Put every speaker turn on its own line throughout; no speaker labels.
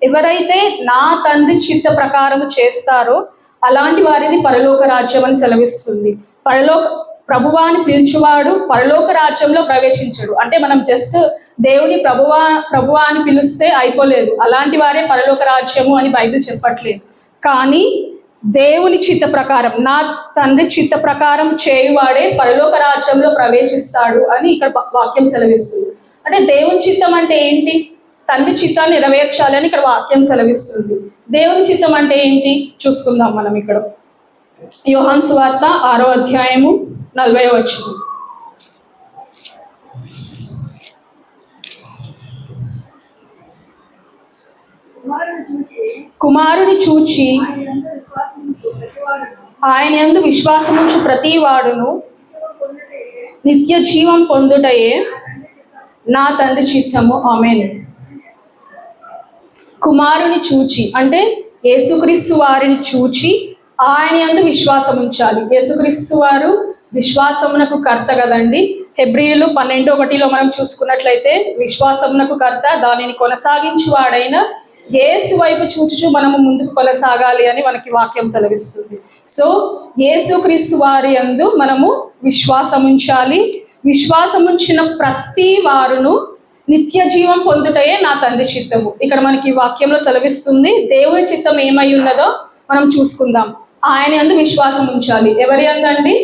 ఎవరైతే నా తండ్రి చిత్త ప్రకారం చేస్తారో అలాంటి వారిని పరలోక రాజ్యం అని సెలవిస్తుంది. ప్రభువాని పిలుచువాడు పరలోక రాజ్యంలో ప్రవేశించడు. అంటే మనం జస్ట్ దేవుని ప్రభువా అని పిలిస్తే అయిపోలేదు, అలాంటి వారే పరలోక రాజ్యము అని బైబిల్ చెప్పట్లేదు. కానీ దేవుని చిత్త ప్రకారం, నా తండ్రి చిత్త ప్రకారం చేయువాడే పరలోక రాజ్యంలో ప్రవేశిస్తాడు అని ఇక్కడ వాక్యం సెలవిస్తుంది. అంటే దేవుని చిత్తం అంటే ఏంటి? తండ్రి చిత్తాన్ని నెరవేర్చాలని ఇక్కడ వాక్యం సెలవిస్తుంది. దేవుని చిత్తం అంటే ఏంటి చూసుకుందాం మనం. ఇక్కడ యోహాను సువార్త 6వ అధ్యాయము 40వ వచనం. కుమారుని చూచి ఆయన యందు విశ్వాసముంచు ప్రతి వాడును నిత్య జీవం పొందుటయే నా తండ్రి చిత్తము. ఆమేన్. కుమారుని చూచి అంటే యేసుక్రీస్తు వారిని చూచి ఆయన యందు విశ్వాసం ఉంచాలి. యేసుక్రీస్తు వారు విశ్వాసమునకు కర్త కదండి. హెబ్రీయులు 12:1 మనం చూసుకున్నట్లయితే విశ్వాసమునకు కర్త, దానిని కొనసాగించువాడైన యేసు వైపు చూచుచు మనము ముందుకు కొనసాగాలి అని మనకి వాక్యం సెలవిస్తుంది. సో యేసుక్రీస్తు వారి యందు మనము విశ్వాసం ఉంచాలి. విశ్వాసం ఉంచిన ప్రతి వారును నిత్య జీవం పొందుటయే నా తండ్రి చిత్తము. ఇక్కడ మనకి వాక్యంలో సెలవిస్తుంది. దేవుని చిత్తం ఏమై ఉన్నదో మనం చూసుకుందాం. ఆయన యందు విశ్వాసం ఉంచాలి. ఎవరి యందండి?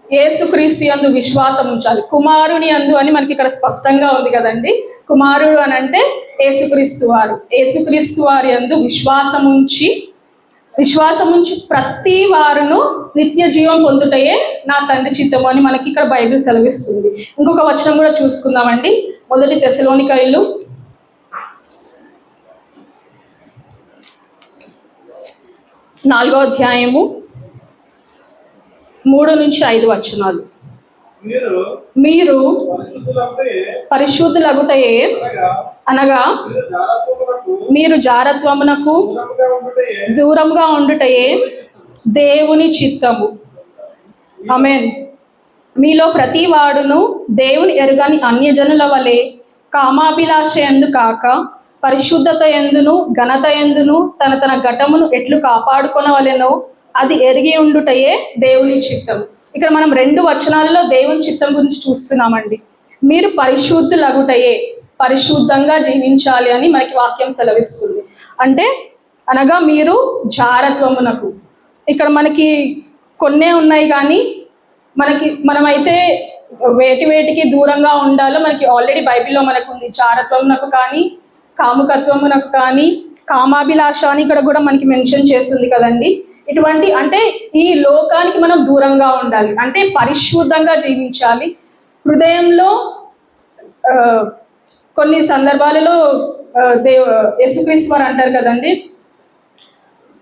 యేసుక్రీస్తు యందు విశ్వాసం ఉంచాలి. కుమారుని యందు అని మనకి ఇక్కడ స్పష్టంగా ఉంది కదండి. కుమారుడు అని అంటే యేసుక్రీస్తు వారు. యేసుక్రీస్తు వారి యందు విశ్వాసం ఉంచి ప్రతి వారును నిత్య జీవం పొందుటయే నా తండ్రి చిత్తము అని మనకి ఇక్కడ బైబిల్ సెలవిస్తుంది. ఇంకొక వచనం కూడా చూసుకుందామండి. 1 తెస్సలోనికయులు 4వ అధ్యాయము 3-5 వచనాలు. మీరు పరిశుద్ధులగుటయే అనగా మీరు జారత్వమునకు దూరంగా ఉండుటయే దేవుని చిత్తము. ఆమేన్. మీలో ప్రతి వాడును దేవుని ఎరుగని అన్యజనుల వలె కామాభిలాష యందు కాక పరిశుద్ధత యందును ఘనత యందును తన ఘటమును ఎట్లు కాపాడుకొనవలెనో అది ఎరిగి ఉండుటయే దేవుని చిత్తము. ఇక్కడ మనం 2 వచనాలలో దేవుని చిత్తం గురించి చూస్తున్నామండి. మీరు పరిశుద్ధులగుటయే, పరిశుద్ధంగా జీవించాలి అని మనకి వాక్యం సెలవిస్తుంది. అంటే అనగా మీరు జారత్వమునకు, ఇక్కడ మనకి కొన్నే ఉన్నాయి కానీ మనమైతే వేటికి దూరంగా ఉండాలో మనకి ఆల్రెడీ బైబిల్లో మనకు ఉంది. జారత్వమునకు కానీ, కాముకత్వమునకు కానీ, కామాభిలాష అని ఇక్కడ కూడా మనకి మెన్షన్ చేస్తుంది కదండి. ఇటువంటి అంటే ఈ లోకానికి మనం దూరంగా ఉండాలి, అంటే పరిశుద్ధంగా జీవించాలి. హృదయంలో కొన్ని సందర్భాలలో యేసుక్రీస్తు వారు అంటారు కదండి,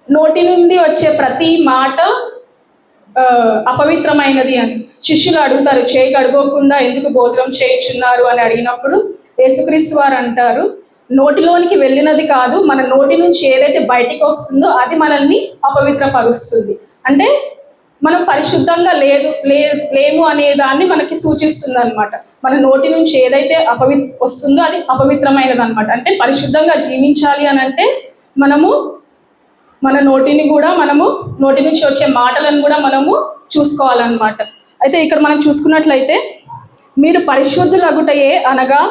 నోటి నుండి వచ్చే ప్రతి మాట అపవిత్రమైనది అని. శిష్యులు అడుగుతారు, చేయి కడుక్కోకుండా ఎందుకు భోజనం చేయించున్నారు అని అడిగినప్పుడు యేసుక్రీస్తు వారు అంటారు, నోటిలోనికి వెళ్ళినది కాదు, మన నోటి నుంచి ఏదైతే బయటికి వస్తుందో అది మనల్ని అపవిత్రపరుస్తుంది. అంటే మనం పరిశుద్ధంగా లేము అనే దాన్ని మనకి సూచిస్తుంది అనమాట. మన నోటి నుంచి ఏదైతే వస్తుందో అది అపవిత్రమైనది అనమాట. అంటే పరిశుద్ధంగా జీవించాలి అని అంటే మనము మన నోటి నుంచి వచ్చే మాటలను కూడా మనము చూసుకోవాలన్నమాట. అయితే ఇక్కడ మనం చూసుకున్నట్లయితే మీరు పరిశుద్ధులగుటయే అనగా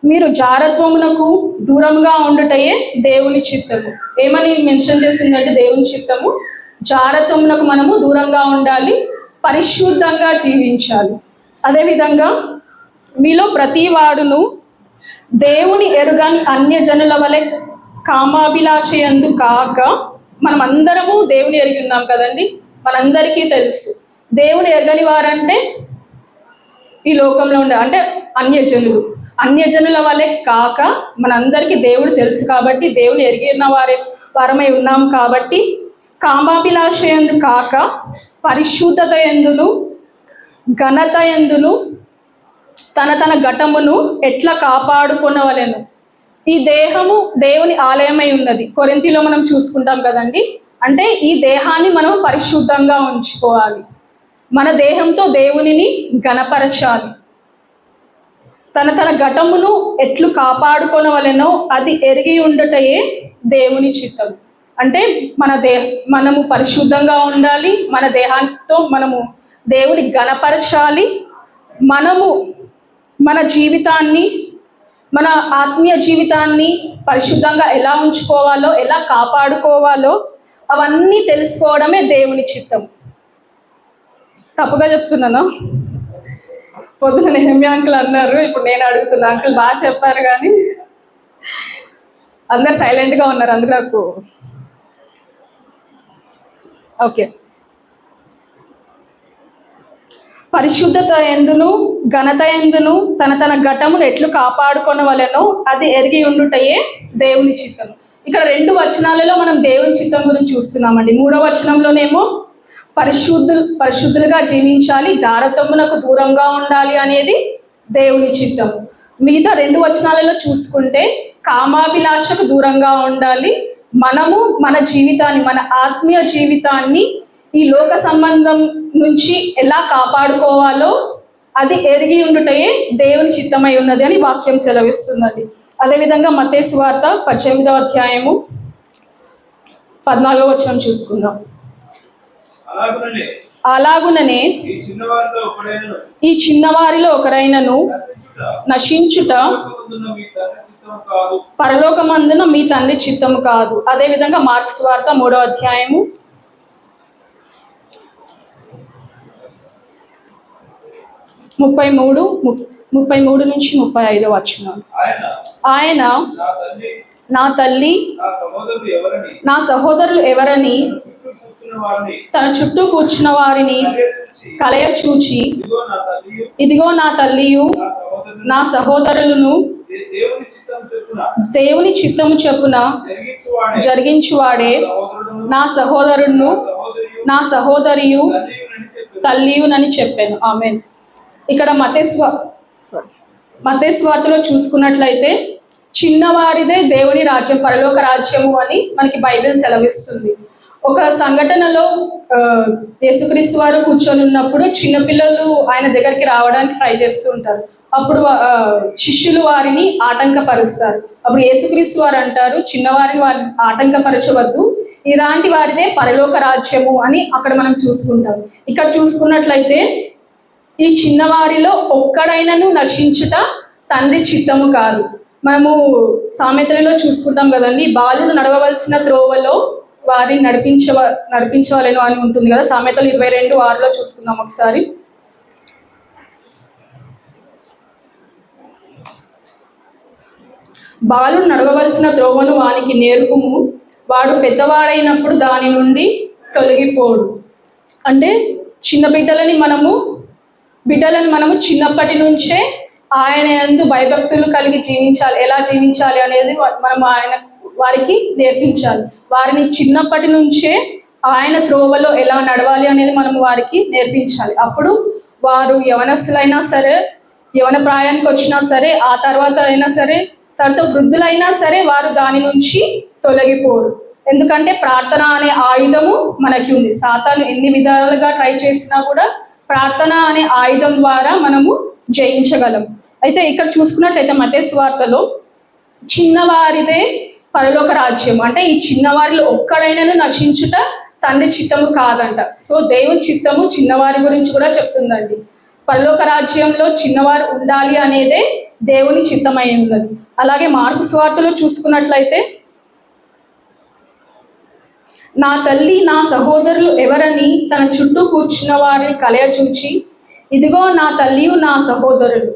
మీరు జారత్వమునకు దూరంగా ఉండుటయే దేవుని చిత్తము. ఏమని మెన్షన్ చేసిందంటే దేవుని చిత్తము జారత్వమునకు మనము దూరంగా ఉండాలి, పరిశుద్ధంగా జీవించాలి. అదేవిధంగా మీలో ప్రతి వాడును దేవుని ఎరుగని అన్యజనుల వలె కామాభిలాష యందు కాక, మనం అందరము దేవుని ఎరిగి ఉన్నాం కదండి. మనందరికీ తెలుసు దేవుని ఎరగని వారంటే ఈ లోకంలో ఉండే అంటే అన్యజనుల వలె కాక, మనందరికీ దేవుడు తెలుసు కాబట్టి, దేవుని ఎరిగిన వారమై ఉన్నాం కాబట్టి, కామాభిలాష యందు కాక పరిశుద్ధత యందును ఘనత యందును తన ఘటమును ఎట్లా కాపాడుకొనవలెను. ఈ దేహము దేవుని ఆలయమై ఉన్నది. కొరింథీలో మనం చూసుకుంటాం కదండి. అంటే ఈ దేహాన్ని మనం పరిశుద్ధంగా ఉంచుకోవాలి, మన దేహంతో దేవునిని ఘనపరచాలి. తన ఘటమును ఎట్లు కాపాడుకొనవలెనో అది ఎరిగి ఉండుటయే దేవుని చిత్తం. అంటే మనము పరిశుద్ధంగా ఉండాలి, మన దేహాంతో మనము దేవుని ఘనపరచాలి, మనము మన జీవితాన్ని, మన ఆత్మీయ జీవితాన్ని పరిశుద్ధంగా ఎలా ఉంచుకోవాలో, ఎలా కాపాడుకోవాలో అవన్నీ తెలుసుకోవడమే దేవుని చిత్తం. తప్పుగా చెప్తున్నాను? పొద్దున నెహమ్యా అంకుల్ అన్నారు, ఇప్పుడు నేను అడుగుతున్నా. అంకుల్ బాగా చెప్పారు కానీ అందరు సైలెంట్గా ఉన్నారు, అందుకు నాకు ఓకే. పరిశుద్ధత ఎందును ఘనత ఎందును తన ఘటమును ఎట్లు కాపాడుకొనవలెనో అది ఎరిగి ఉండుటయే దేవుని చిత్తం. ఇక్కడ 2 వచనాలలో మనం దేవుని చిత్తం గురించి చూస్తున్నామండి. 3వ వచనంలోనేమో పరిశుద్ధులుగా జీవించాలి, జారత్వమునకు దూరంగా ఉండాలి అనేది దేవుని చిత్తం. మిగతా 2 వచనాలలో చూసుకుంటే కామాభిలాషకు దూరంగా ఉండాలి, మనము మన జీవితాన్ని, మన ఆత్మీయ జీవితాన్ని ఈ లోక సంబంధం నుంచి ఎలా కాపాడుకోవాలో అది ఎరిగి ఉండుటయే దేవుని చిత్తమై ఉన్నది అని వాక్యం సెలవిస్తున్నది. అదేవిధంగా మత్తయి సువార్త 18వ అధ్యాయము 14వ వచనం చూసుకుందాం. అలాగుననే ఈ చిన్నవారిలో ఒకరైనను నశించుట పరలోకమందున మీ తండ్రి చిత్తము కాదు. అదేవిధంగా మార్కు సువార్త 3వ అధ్యాయము 33 నుంచి 35 వచనాలు. ఆయన నా తల్లి నా సహోదరులు ఎవరని తన చుట్టూ కూర్చున్న వారిని కలయ చూచి, ఇదిగో నా తల్లియు నా సహోదరులను దేవుని చిత్తము చొప్పున జరిగించువాడే నా సహోదరును నా సహోదరియు తల్లియునని చెప్పాను. ఆమేన్. ఇక్కడ మత్తయి సువార్తలో చూసుకున్నట్లయితే చిన్నవారిదే దేవుని రాజ్యం, పరలోక రాజ్యము అని మనకి బైబిల్ సెలవిస్తుంది. ఒక సంఘటనలో యేసుక్రీస్తు వారు కూర్చొని ఉన్నప్పుడు చిన్నపిల్లలు ఆయన దగ్గరికి రావడానికి ట్రై చేస్తూ ఉంటారు. అప్పుడు శిష్యులు వారిని ఆటంకపరుస్తారు. అప్పుడు యేసుక్రీస్తు వారు అంటారు, చిన్నవారిని ఆటంకపరచవద్దు, ఇలాంటి వారిదే పరలోక రాజ్యము అని అక్కడ మనం చూసుకుంటాం. ఇక్కడ చూసుకున్నట్లయితే ఈ చిన్నవారిలో ఒక్కడైనను నశించుట తండ్రి చిత్తము కాదు. మనము సామెతలలో చూసుకుంటాం కదండి, బాలుడు నడవవలసిన త్రోవలో వారిని నడిపించవాలేను అని ఉంటుంది కదా. సామెతలు 22:6 చూసుకుందాం ఒకసారి. బాలుడు నడవవలసిన త్రోవను వానికి నేర్పుము, వాడు పెద్దవాడైనప్పుడు దాని నుండి తొలగిపోడు. అంటే చిన్న బిడ్డలను మనము చిన్నప్పటి నుంచే ఆయన యందు భయభక్తులు కలిగి జీవించాలి, ఎలా జీవించాలి అనేది మనం వారికి నేర్పించాలి. వారిని చిన్నప్పటి నుంచే ఆయన త్రోవలో ఎలా నడవాలి అనేది మనం వారికి నేర్పించాలి. అప్పుడు వారు యవనస్తులైనా సరే, యవన ప్రాయానికి వచ్చినా సరే, ఆ తర్వాత అయినా సరే, తర్వాత వృద్ధులైనా సరే వారు దాని నుంచి తొలగిపోరు. ఎందుకంటే ప్రార్థన అనే ఆయుధము మనకి ఉంది. సాతాను ఎన్ని విధాలుగా ట్రై చేసినా కూడా ప్రార్థన అనే ఆయుధం ద్వారా మనము జయించగలం. అయితే ఇక్కడ చూసుకున్నట్లయితే మత్తయి సువార్తలో చిన్నవారిదే పరలోక రాజ్యం, అంటే ఈ చిన్నవారిలో ఒక్కడైనను నశించుట తండ్రి చిత్తము కాదంట. సో దేవుని చిత్తము చిన్నవారి గురించి కూడా చెప్తుందండి. పరలోక రాజ్యంలో చిన్నవారు ఉండాలి అనేదే దేవుని చిత్తమై ఉన్నది. అలాగే మార్కు సువార్తలో చూసుకున్నట్లయితే నా తల్లి నా సహోదరులు ఎవరని తన చుట్టూ కూర్చున్న వారిని కలయ చూచి, ఇదిగో నా తల్లియు నా సహోదరులు.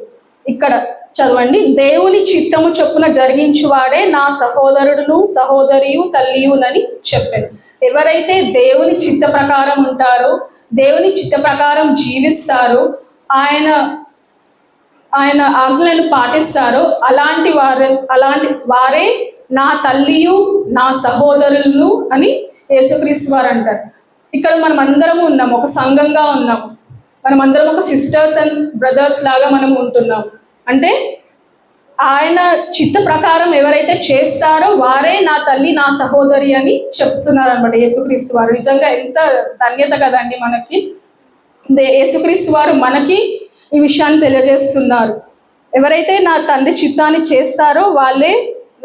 ఇక్కడ చదవండి, దేవుని చిత్తము చొప్పున జరిగించువాడే నా సహోదరుడును సహోదరియు తల్లియునని చెప్పారు. ఎవరైతే దేవుని చిత్త ప్రకారం ఉంటారో, దేవుని చిత్త ప్రకారం జీవిస్తారో, ఆయన ఆజ్ఞలను పాటిస్తారో అలాంటి వారే నా తల్లియు నా సహోదరులను అని యేసుక్రీస్తు వారు అంటారు. ఇక్కడ మనం అందరము ఉన్నాం, ఒక సంఘంగా ఉన్నాం, మనం అందరం ఒక సిస్టర్స్ అండ్ బ్రదర్స్ లాగా మనం ఉంటున్నాం. అంటే ఆయన చిత్త ప్రకారం ఎవరైతే చేస్తారో వారే నా తల్లి నా సహోదరి అని చెప్తున్నారు అనమాట యేసుక్రీస్తు వారు. నిజంగా ఎంత ధన్యత కదండి మనకి. యేసుక్రీస్తు వారు మనకి ఈ విషయాన్ని తెలియజేస్తున్నారు. ఎవరైతే నా తండ్రి చిత్తాన్ని చేస్తారో వాళ్ళే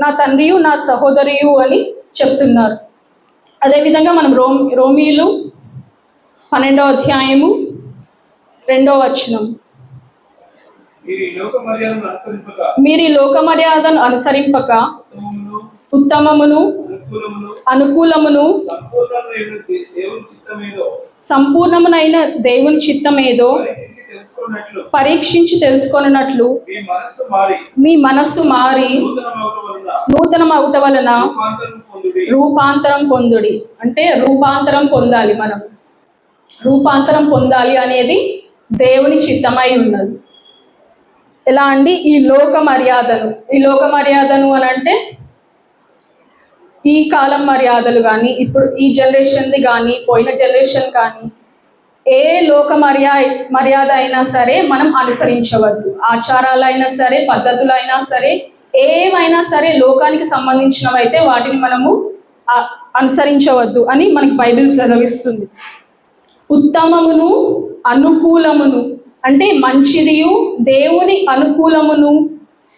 నా తండ్రియు నా సహోదరియు అని చెప్తున్నారు. అదేవిధంగా మనం రోమీలు 12వ అధ్యాయము 2వ వచనం, మీరు ఈ లోక మర్యాదను అనుసరింపక ఉత్తమమును అనుకూలమును సంపూర్ణమునైన దేవుని చిత్తమేదో పరీక్షించి తెలుసుకొనున్నట్లు మీ మనస్సు మారి నూతనమగుట వలన రూపాంతరం పొందుడి. అంటే రూపాంతరం పొందాలి, మనం రూపాంతరం పొందాలి అనేది దేవుని చిత్తమై ఉన్నది. ఎలా అండి? ఈ లోక మర్యాదను అని అంటే ఈ కాలం మర్యాదలు కానీ, ఇప్పుడు ఈ జనరేషన్ది కానీ, పోయిన జనరేషన్ కానీ, ఏ లోక మర్యాద అయినా సరే మనం అనుసరించవద్దు. ఆచారాలైనా సరే, పద్ధతులైనా సరే, ఏమైనా సరే లోకానికి సంబంధించినవైతే వాటిని మనము అనుసరించవద్దు అని మనకి బైబిల్ సెలవిస్తుంది. ఉత్తమమును అనుకూలమును అంటే మంచిదియు దేవుని అనుకూలమును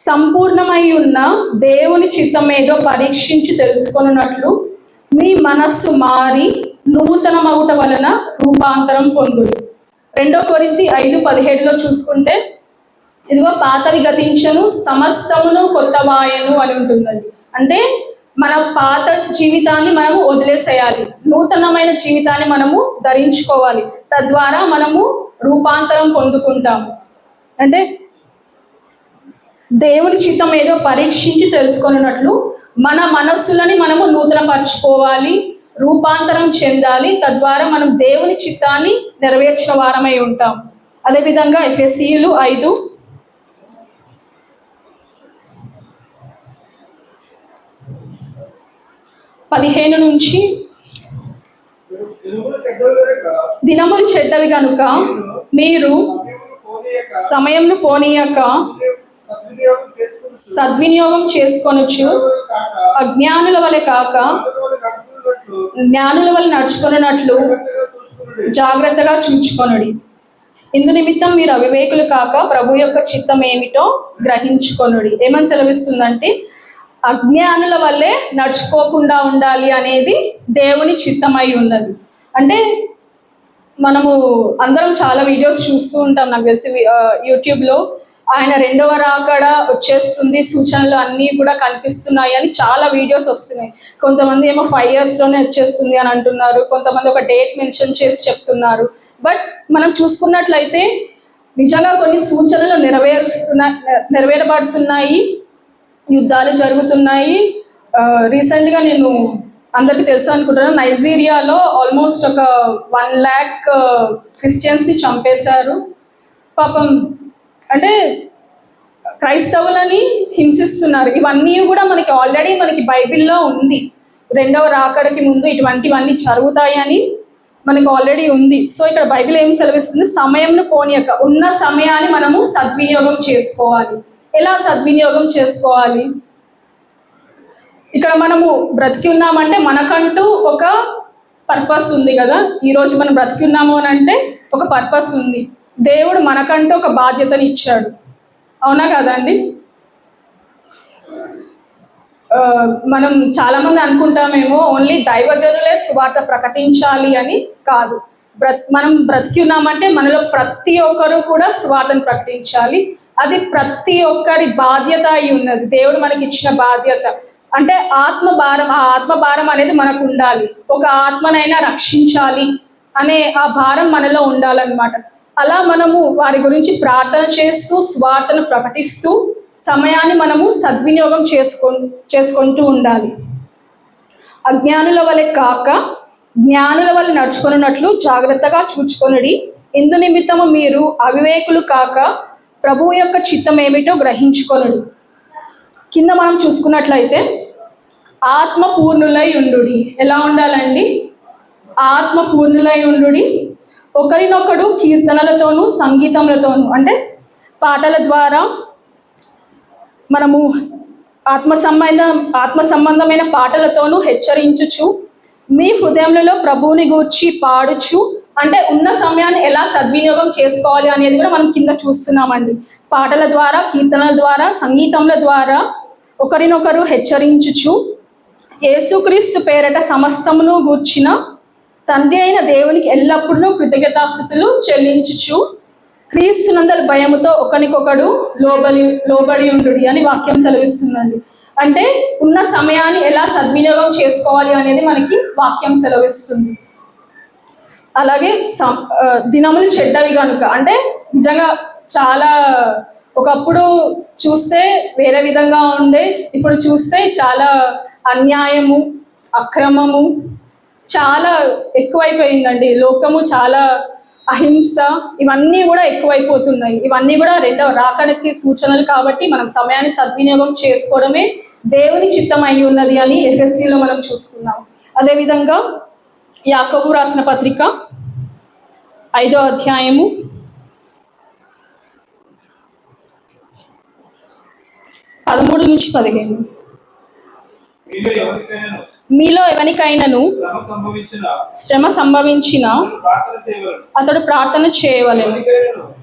సంపూర్ణమై ఉన్న దేవుని చిత్తమేదో పరీక్షించి తెలుసుకొనున్నట్లు మీ మనస్సు మారి నూతనమగుట వలన రూపాంతరం పొందుడు. 2 కొరింథీ 5:17 చూసుకుంటే, ఇదిగో పాతవి గతించను సమస్తమును కొత్తవాయను అని ఉంటుందండి. అంటే మన పాత జీవితాన్ని మనము వదిలేసేయాలి, నూతనమైన జీవితాన్ని మనము ధరించుకోవాలి. తద్వారా మనము రూపాంతరం పొందుకుంటాము. అంటే దేవుని చిత్తం ఏదో పరీక్షించి తెలుసుకున్నట్లు మన మనస్సులని మనము నూతనపరచుకోవాలి, రూపాంతరం చెందాలి. తద్వారా మనం దేవుని చిత్తాన్ని నెరవేర్చిన వారమై ఉంటాం. అదేవిధంగా ఎఫెసీయులు 5:15 నుంచి, దినములు చెడ్డవి గనుక మీరు సమయంను పోనీయక సద్వినియోగం చేసుకొనొచ్చు, అజ్ఞానుల వలె కాక జ్ఞానుల వలె నడుచుకొనున్నట్లు జాగ్రత్తగా చూచుకొనుడి. ఇందు నిమిత్తం మీరు అవివేకులు కాక ప్రభు యొక్క చిత్తం ఏమిటో గ్రహించుకొనుడి. ఏమని సెలవిస్తుందంటే అజ్ఞానుల వల్లే నడుచుకోకుండా ఉండాలి అనేది దేవుని చిత్తమై ఉన్నది. అంటే మనము అందరం చాలా వీడియోస్ చూస్తూ ఉంటాం, నాకు తెలిసి యూట్యూబ్లో ఆయన 2వ రాకడ వచ్చేస్తుంది, సూచనలు అన్నీ కూడా కనిపిస్తున్నాయి అని చాలా వీడియోస్ వస్తున్నాయి. కొంతమంది ఏమో 5 yearsలోనే వచ్చేస్తుంది అని అంటున్నారు, కొంతమంది ఒక డేట్ మెన్షన్ చేసి చెప్తున్నారు. బట్ మనం చూసుకున్నట్లయితే నిజంగా కొన్ని సూచనలు నెరవేరబడుతున్నాయి, యుద్ధాలు జరుగుతున్నాయి. రీసెంట్గా నేను అందరికీ తెలుసు అనుకుంటున్నాను, నైజీరియాలో ఆల్మోస్ట్ ఒక 1 lakh క్రిస్టియన్స్ని చంపేశారు. పాపం అంటే క్రైస్తవులని హింసిస్తున్నారు. ఇవన్నీ కూడా మనకి ఆల్రెడీ మనకి బైబిల్లో ఉంది. 2వ రాకడకి ముందు ఇటువంటివన్నీ జరుగుతాయని మనకి ఆల్రెడీ ఉంది. సో ఇక్కడ బైబిల్ ఏం సెలవిస్తుంది? సమయంను పోనీయక, ఉన్న సమయాన్ని మనము సద్వినియోగం చేసుకోవాలి. ఎలా సద్వినియోగం చేసుకోవాలి? ఇక్కడ మనము బ్రతికి ఉన్నామంటే మనకంటూ ఒక పర్పస్ ఉంది కదా. ఈరోజు మనం బ్రతికి ఉన్నాము అని అంటే ఒక పర్పస్ ఉంది. దేవుడు మనకంటూ ఒక బాధ్యతని ఇచ్చాడు, అవునా కదండి? మనం చాలామంది అనుకుంటామేమో ఓన్లీ దైవజనులే సువార్త ప్రకటించాలి అని. కాదు, మనం బ్రతికి ఉన్నామంటే మనలో ప్రతి ఒక్కరు కూడా సువార్తను ప్రకటించాలి. అది ప్రతి ఒక్కరి బాధ్యత అయి ఉన్నది, దేవుడు మనకి ఇచ్చిన బాధ్యత. అంటే ఆత్మభారం, ఆ ఆత్మభారం అనేది మనకు ఉండాలి. ఒక ఆత్మనైనా రక్షించాలి అనే ఆ భారం మనలో ఉండాలన్నమాట. అలా మనము వారి గురించి ప్రార్థన చేస్తూ స్వార్థను ప్రకటిస్తూ సమయాన్ని మనము సద్వినియోగం చేసుకుంటూ ఉండాలి. అజ్ఞానుల వలె కాక జ్ఞానుల వలె నడుచుకున్నట్లు జాగ్రత్తగా చూచుకొనుడి. ఇందు నిమిత్తము మీరు అవివేకులు కాక ప్రభువు యొక్క చిత్తం ఏమిటో గ్రహించుకొనుడి. కింద మనం చూసుకున్నట్లయితే ఆత్మ పూర్ణులై ఉండుడి. ఎలా ఉండాలండి? ఆత్మ పూర్ణులై ఉండుడి. ఒకరినొకడు కీర్తనలతోనూ సంగీతములతోనూ అంటే పాటల ద్వారా మనము ఆత్మ సంబంధమైన పాటలతోనూ హెచ్చరించుచు మీ హృదయములలో ప్రభువుని గూర్చి పాడుచు, అంటే ఉన్న సమయాన్ని ఎలా సద్వినియోగం చేసుకోవాలి అనేది కూడా మనం కింద చూస్తున్నామండి. పాటల ద్వారా, కీర్తనల ద్వారా, సంగీతముల ద్వారా ఒకరినొకరు హెచ్చరించుచు యేసుక్రీస్తు పేరట సమస్తమును గూర్చిన తండ్రి అయిన దేవునికి ఎల్లప్పుడూ కృతజ్ఞతాస్తుతులు చెల్లించుచు క్రీస్తునందలి భయముతో ఒకరికొకడు లోబడి ఉండు అని వాక్యం సెలవిస్తుందండి. అంటే ఉన్న సమయాన్ని ఎలా సద్వినియోగం చేసుకోవాలి అనేది మనకి వాక్యం సెలవిస్తుంది. అలాగే దినములు చెడ్డవి కనుక, అంటే నిజంగా చాలా ఒకప్పుడు చూస్తే వేరే విధంగా ఉండే, ఇప్పుడు చూస్తే చాలా అన్యాయము, అక్రమము చాలా ఎక్కువైపోయిందండి. లోకము చాలా అహింస, ఇవన్నీ కూడా ఎక్కువైపోతున్నాయి. ఇవన్నీ కూడా రెండవ రాకడికి సూచనలు కాబట్టి మనం సమయాన్ని సద్వినియోగం చేసుకోవడమే దేవుని చిత్తం అయి ఉన్నది అని ఎఫ్ఎస్సిలో మనం చూసుకున్నాం. అదేవిధంగా యాకోబు రాసిన పత్రిక 5వ అధ్యాయము 13-15. మీలో ఎవరికైనాను శ్రమ సంభవించిన అతడు ప్రార్థన చేయవలెను,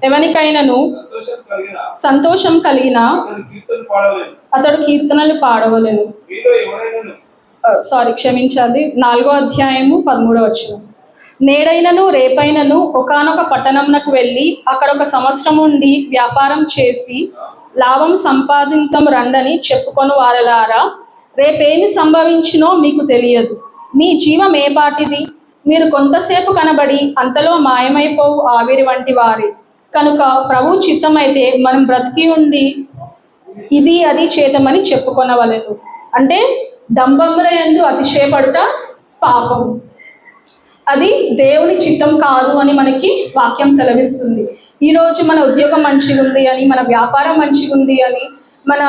ఎవరికైనాను సంతోషం కలిగిన అతడు కీర్తనలు పాడవలెను. క్షమించాలి, 4వ అధ్యాయము 13వ వచనం. నేడైనను రేపైనను ఒకానొక పట్టణంనకు వెళ్ళి అక్కడ ఒక సంవత్సరం ఉండి వ్యాపారం చేసి లాభం సంపాదించం రండని చెప్పుకొని వారలారా, రేపేమి సంభవించినో మీకు తెలియదు. మీ జీవం ఏ పాటిది? మీరు కొంతసేపు కనబడి అంతలో మాయమైపోవు ఆవిరి వంటి వారే. కనుక ప్రభు చిత్తమైతే మనం బ్రతికి ఉండి ఇది అది చేతమని చెప్పుకొనవలెను. అంటే డంబముల యందు అతిశయపడుట పాపం, అది దేవుని చిత్తం కాదు అని మనకి వాక్యం సెలవిస్తుంది. ఈరోజు మన ఉద్యోగం మంచిగా ఉంది అని, మన వ్యాపారం మంచిగా ఉంది అని, మన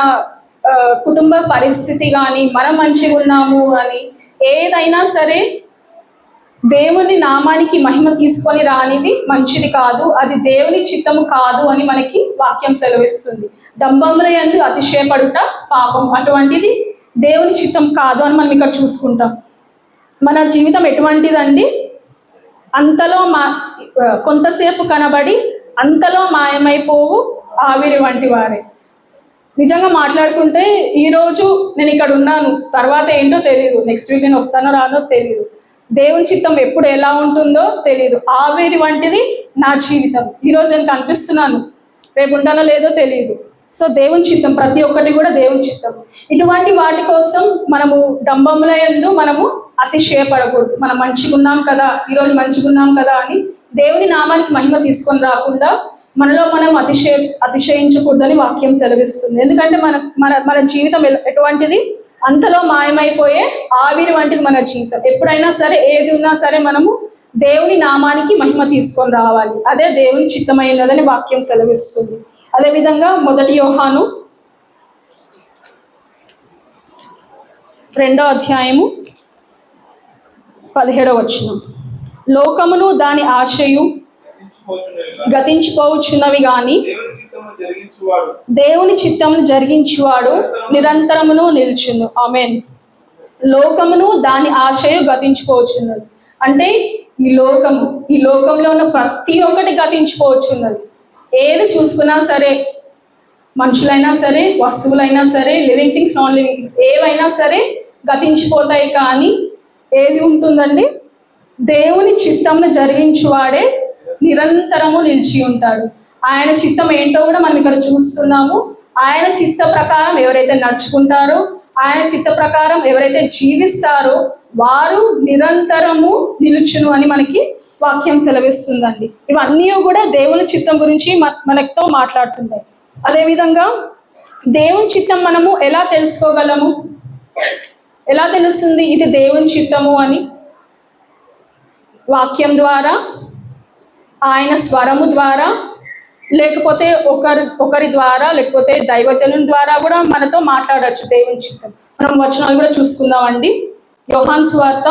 కుటుంబ పరిస్థితి కానీ మనం మంచిగా ఉన్నాము అని, ఏదైనా సరే దేవుని నామానికి మహిమ తీసుకొని రానిది మంచిది కాదు, అది దేవుని చిత్తము కాదు అని మనకి వాక్యం సెలవిస్తుంది. డంబముల యందు అతిశయపడుట పాపం, అటువంటిది దేవుని చిత్తం కాదు అని మనం ఇక్కడ చూసుకుంటాం. మన జీవితం ఎటువంటిదండి? అంతలో కొంతసేపు కనబడి అంతలో మాయమైపోవు ఆవిరి వంటి వారే. నిజంగా మాట్లాడుకుంటే ఈరోజు నేను ఇక్కడ ఉన్నాను, తర్వాత ఏంటో తెలియదు, నెక్స్ట్ వీక్ నేను వస్తానో రానో తెలియదు, దేవుని చిత్తం ఎప్పుడు ఎలా ఉంటుందో తెలియదు. ఆవిరి వంటిది నా జీవితం. ఈరోజు నేను కనిపిస్తున్నాను, రేపు ఉంటానో లేదో తెలియదు. సో దేవుని చిత్తం ప్రతి ఒక్కటి కూడా దేవుని చిత్తం. ఇటువంటి వాటి కోసం మనము డంబముల యందు మనము అతిశయపడకూడదు. మనం మంచిగా ఉన్నాం కదా, ఈరోజు మంచిగా ఉన్నాం కదా అని దేవుని నామానికి మహిమ తీసుకొని రాకుండా మనలో మనం అతిశయించకూడదని వాక్యం సెలవిస్తుంది. ఎందుకంటే మన జీవితం ఎటువంటిది? అంతలో మాయమైపోయే ఆవిరి వంటిది మన జీవితం. ఎప్పుడైనా సరే ఏది ఉన్నా సరే మనము దేవుని నామానికి మహిమ తీసుకొని రావాలి, అదే దేవుని చిత్తమైనదని వాక్యం సెలవిస్తుంది. అదేవిధంగా 1 యోహాను 2వ అధ్యాయము 17వ వచనం. లోకమును దాని ఆశయు గతించిపోవచ్చున్నవి గాని దేవుని చిత్తమును జరిగించువాడు నిరంతరమును నిల్చును. ఆమేన్. లోకమును దాని ఆశయు గతించిపోవచ్చున్నది అంటే ఈ లోకంలో ఉన్న ప్రతి ఒక్కటి గతించిపోవచ్చున్నది. ఏది చూసుకున్నా సరే, మనుషులైనా సరే, వస్తువులైనా సరే, living things, non living things ఏవైనా సరే గతించిపోతాయి. కానీ ఏది ఉంటుందండి? దేవుని చిత్తంను జరిగించువాడే నిరంతరము నిలిచి ఉంటాడు. ఆయన చిత్తం ఏంటో కూడా మనం ఇక్కడ చూస్తున్నాము. ఆయన చిత్త ప్రకారం ఎవరైతే నడుచుకుంటారో, ఆయన చిత్త ప్రకారం ఎవరైతే జీవిస్తారో వారు నిరంతరము నిలుచును అని మనకి వాక్యం సెలవిస్తుందండి. ఇవన్నీ కూడా దేవుని చిత్తం గురించి మనతో మాట్లాడుతున్నాయి. అదేవిధంగా దేవుని చిత్తం మనము ఎలా తెలుసుకోగలము? ఎలా తెలుస్తుంది ఇది దేవుని చిత్తము అని? వాక్యం ద్వారా, ఆయన స్వరము ద్వారా, లేకపోతే ఒకరి ద్వారా, లేకపోతే దైవజనం ద్వారా కూడా మనతో మాట్లాడచ్చు దేవుని చిత్తం. మనం వచనాలు కూడా చూసుకుందామండి. యోహాను సువార్త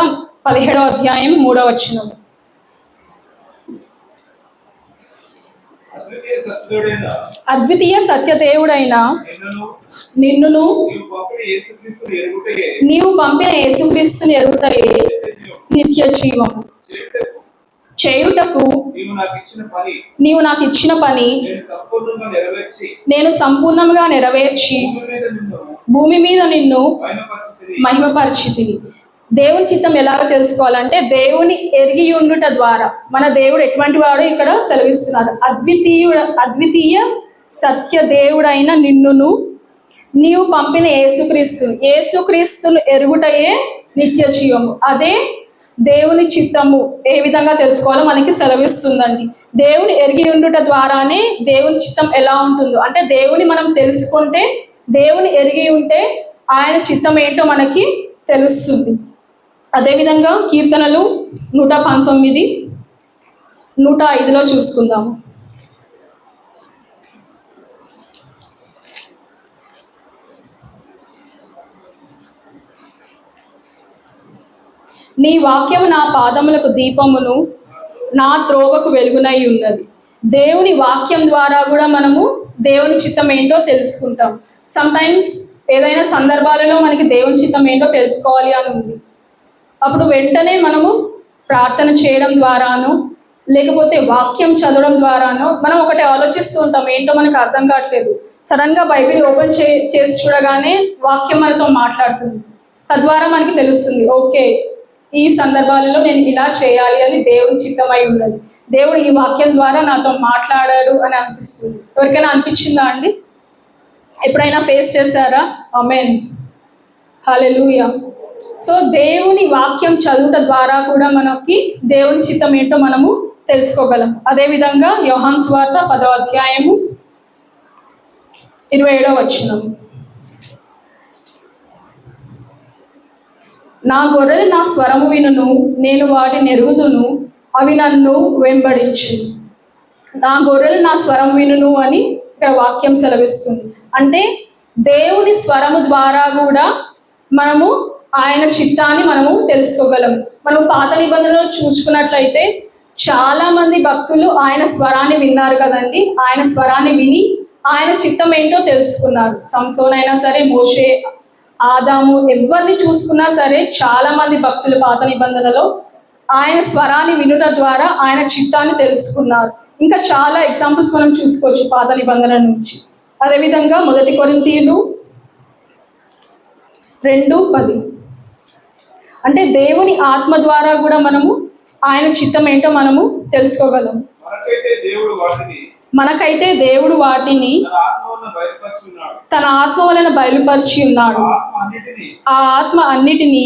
17వ అధ్యాయం 3వ వచనం. అద్వితీయ సత్యదేవుడైన నిన్నును నీవు పంపిన యేసుక్రీస్తుని ఎరుగుటయే నిత్య జీవము. చేయుటకు నీవు నాకు ఇచ్చిన పని నేను సంపూర్ణంగా నెరవేర్చి భూమి మీద నిన్ను మహిమపరిచితిని. దేవుని చిత్తం ఎలాగో తెలుసుకోవాలంటే దేవుని ఎరిగి ఉండుట ద్వారా. మన దేవుడు ఎటువంటి వాడు ఇక్కడ సెలవిస్తున్నారు. అద్వితీయ సత్య దేవుడైన నిన్నును నీవు పంపిన యేసుక్రీస్తును ఎరుగుటయే నిత్య జీవము. అదే దేవుని చిత్తము ఏ విధంగా తెలుసుకోవాలో మనకి సెలవిస్తుందండి. దేవుని ఎరిగి ఉండుట ద్వారానే దేవుని చిత్తం ఎలా ఉంటుందో, అంటే దేవుని మనం తెలుసుకుంటే, దేవుని ఎరిగి ఉంటే ఆయన చిత్తం ఏంటో మనకి తెలుస్తుంది. అదేవిధంగా కీర్తనలు 119, 105లో చూసుకుందాము. నీ వాక్యము నా పాదములకు దీపమును నా త్రోవకు వెలుగునై ఉన్నది. దేవుని వాక్యం ద్వారా కూడా మనము దేవుని చిత్తం ఏంటో తెలుసుకుంటాం. సమ్టైమ్స్ ఏదైనా సందర్భాలలో మనకి దేవుని చిత్తం ఏంటో తెలుసుకోవాలి అని ఉంది. అప్పుడు వెంటనే మనము ప్రార్థన చేయడం ద్వారానో లేకపోతే వాక్యం చదవడం ద్వారానో మనం ఒకటి ఆలోచిస్తూ ఉంటాం, ఏంటో మనకు అర్థం కావట్లేదు. సడన్గా బైబిల్ ఓపెన్ చేసి చూడగానే వాక్యం మనతో మాట్లాడుతుంది. తద్వారా మనకి తెలుస్తుంది, ఓకే ఈ సందర్భాలలో నేను ఇలా చేయాలి అని దేవుని చిత్తమై ఉన్నది. దేవుడు ఈ వాక్యం ద్వారా నాతో మాట్లాడాడు అని అనిపిస్తుంది. ఎవరికైనా అనిపించిందా అండి? ఎప్పుడైనా ఫేస్ చేశారా? ఆమేన్, హల్లెలూయా. సో దేవుని వాక్యం చదువుట ద్వారా కూడా మనకి దేవుని చిత్తం ఏంటో మనము తెలుసుకోగలం. అదేవిధంగా యోహాను సువార్త 10వ అధ్యాయము 27వ వచనం. నా గొర్రెలు నా స్వరము వినును, నేను వాటిని ఎరుగుదును, అవి నన్ను వెంబడించు. నా గొర్రెలు నా స్వరం వినును అని ఇక్కడ వాక్యం సెలవిస్తుంది. అంటే దేవుని స్వరము ద్వారా కూడా మనము ఆయన చిత్తాన్ని మనము తెలుసుకోగలం. మనం పాత నిబంధనలో చూసుకున్నట్లయితే చాలా మంది భక్తులు ఆయన స్వరాన్ని విన్నారు కదండి. ఆయన స్వరాన్ని విని ఆయన చిత్తం ఏంటో తెలుసుకున్నారు. సంసోన్ అయినా సరే, మోషే, ఆదాము, ఎవరిని చూసుకున్నా సరే చాలా మంది భక్తులు పాత నిబంధనలో ఆయన స్వరాన్ని వినుట ద్వారా ఆయన చిత్తాన్ని తెలుసుకున్నారు. ఇంకా చాలా ఎగ్జాంపుల్స్ మనం చూసుకోవచ్చు పాత నిబంధన నుంచి. అదేవిధంగా 1 కొరింథీయులు 2:10. అంటే దేవుని ఆత్మ ద్వారా కూడా మనము ఆయన చిత్తం ఏంటో మనము తెలుసుకోగలం. మనకైతే దేవుడు వాటిని తన ఆత్మ వలన బయలుపరిచి ఉన్నాడు. ఆ ఆత్మ అన్నిటినీ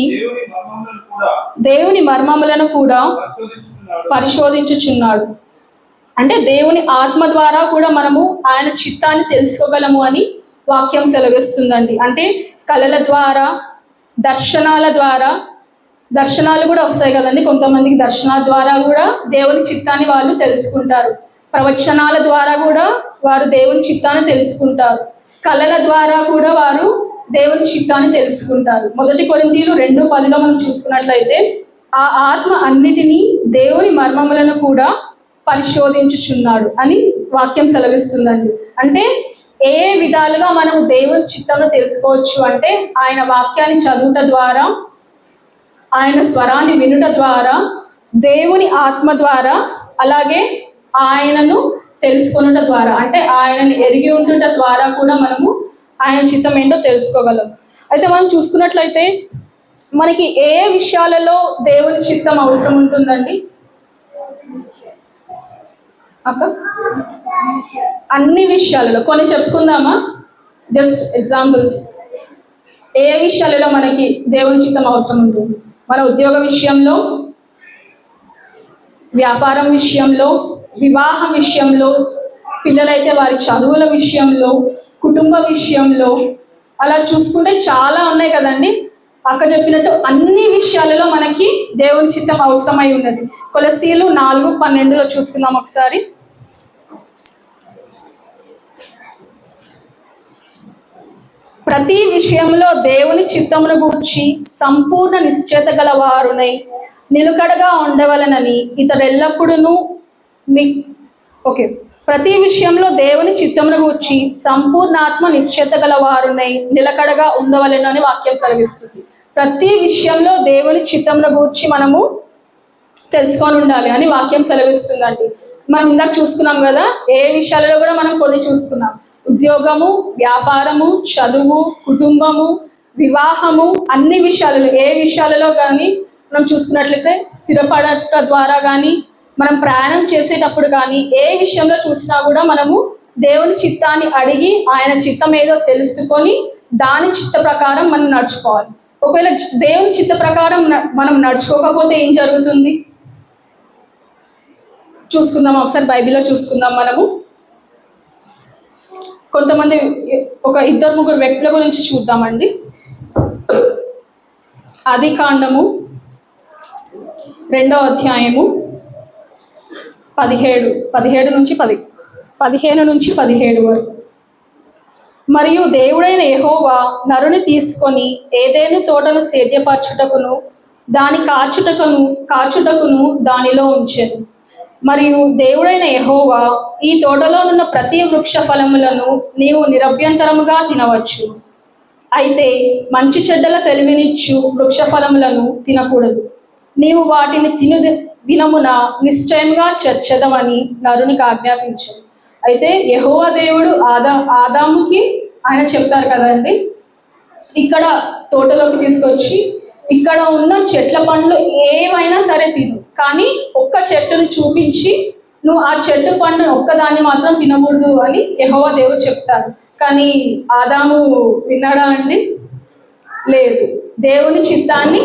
దేవుని మర్మములను కూడా పరిశోధించుచున్నాడు. అంటే దేవుని ఆత్మ ద్వారా కూడా మనము ఆయన చిత్తాన్ని తెలుసుకోగలము అని వాక్యం సెలవిస్తుందండి. అంటే కళల ద్వారా, దర్శనాల ద్వారా, దర్శనాలు కూడా వస్తాయి కదండి కొంతమందికి. దర్శనాల ద్వారా కూడా దేవుని చిత్తాన్ని వాళ్ళు తెలుసుకుంటారు. ప్రవచనాల ద్వారా కూడా వారు దేవుని చిత్తాన్ని తెలుసుకుంటారు. కళల ద్వారా కూడా వారు దేవుని చిత్తాన్ని తెలుసుకుంటారు. 1 కొరింథీయులు 2:10లో మనం చూసుకున్నట్లయితే ఆ ఆత్మ అన్నిటినీ దేవుని మర్మములను కూడా పరిశోధించుచున్నాడు అని వాక్యం సెలవిస్తుందండి. అంటే ఏ విధాలుగా మనం దేవుని చిత్తంలో తెలుసుకోవచ్చు అంటే ఆయన వాక్యాన్ని చదువుట ద్వారా, ఆయన స్వరాన్ని వినుట ద్వారా, దేవుని ఆత్మ ద్వారా, అలాగే ఆయనను తెలుసుకొనుట ద్వారా, అంటే ఆయనని ఎరిగి ఉండుట ద్వారా కూడా మనము ఆయన చిత్తం ఏంటో తెలుసుకోగలం. అయితే మనం చూసుకున్నట్లయితే మనకి ఏ విషయాలలో దేవుని చిత్తం అవసరం ఉంటుందండి అక్క? అన్ని విషయాలలో. కొన్ని చెప్పుకుందామా? Just examples. ఏ విషయాలలో మనకి దేవుని చిత్తం అవసరం ఉంటుంది? మన ఉద్యోగ విషయంలో, వ్యాపారం విషయంలో, వివాహం విషయంలో, పిల్లలైతే వారి చదువుల విషయంలో, కుటుంబ విషయంలో, అలా చూసుకుంటే చాలా ఉన్నాయి కదండి. అక్క చెప్పినట్టు అన్ని విషయాలలో మనకి దేవుని చిత్తం అవసరమై ఉన్నది. కొలసీలు 4:12లో చూస్తున్నాం ఒకసారి. ప్రతి విషయంలో దేవుని చిత్తమును గూర్చి సంపూర్ణ నిశ్చయత గల వారునై నిలకడగా ఉండవలనని ఇతరెల్లప్పుడూ ప్రతి విషయంలో దేవుని చిత్తమును గూర్చి సంపూర్ణాత్మ నిశ్చయత గల వారునై నిలకడగా ఉండవలెనని వాక్యం సెలవిస్తుంది. ప్రతి విషయంలో దేవుని చిత్తమును గూర్చి మనము తెలుసుకొని ఉండాలి అని వాక్యం సెలవిస్తుందండి. మనం ఇందాక చూసుకున్నాం కదా, ఏ విషయాలలో కూడా మనం కొన్ని చూసుకున్నాం. ఉద్యోగము, వ్యాపారము, చదువు, కుటుంబము, వివాహము, అన్ని విషయాలలో ఏ విషయాలలో కానీ మనం చూసుకున్నట్లయితే స్థిరపడట ద్వారా కానీ, మనం ప్రయాణం చేసేటప్పుడు కానీ ఏ విషయంలో చూసినా కూడా మనము దేవుని చిత్తాన్ని అడిగి ఆయన చిత్తం ఏదో తెలుసుకొని దాని చిత్త ప్రకారం మనం నడుచుకోవాలి. ఒకవేళ దేవుని చిత్త ప్రకారం మనం నడుచుకోకపోతే ఏం జరుగుతుంది చూసుకుందాం. ఒకసారి బైబిల్లో చూసుకుందాం. మనము కొంతమంది ఒక 2-3 వ్యక్తుల గురించి చూద్దామండి. ఆదికాండము 2వ అధ్యాయము 15 నుంచి 17 వరకు. మరియు దేవుడైన యెహోవా నరుని తీసుకొని ఏదెను తోటను సేద్యపరచుటకును దాని కాచుటకును దానిలో ఉంచెను. మరియు దేవుడైన యెహోవా, ఈ తోటలో ఉన్న ప్రతి వృక్ష ఫలములను నీవు నిరభ్యంతరముగా తినవచ్చు, అయితే మంచి చెడ్డల తెలివినిచ్చు వృక్ష ఫలములను తినకూడదు. నీవు వాటిని తిను దినమున నిశ్చయంగా చచ్చదవని నరునికి ఆజ్ఞాపించు. అయితే యెహోవా దేవుడు ఆదాముకి ఆయన చెప్తారు కదండి, ఇక్కడ తోటలోకి తీసుకొచ్చి ఇక్కడ ఉన్న చెట్ల పండ్లు ఏమైనా సరే తిను, కానీ ఒక్క చెట్టును చూపించి నువ్వు ఆ చెట్టు పండు ఒక్కదాన్ని మాత్రం తినకూడదు అని యెహోవా దేవుడు చెప్తారు. కానీ ఆదాము విన్నాడా అండి? లేదు, దేవుని చిత్తాన్ని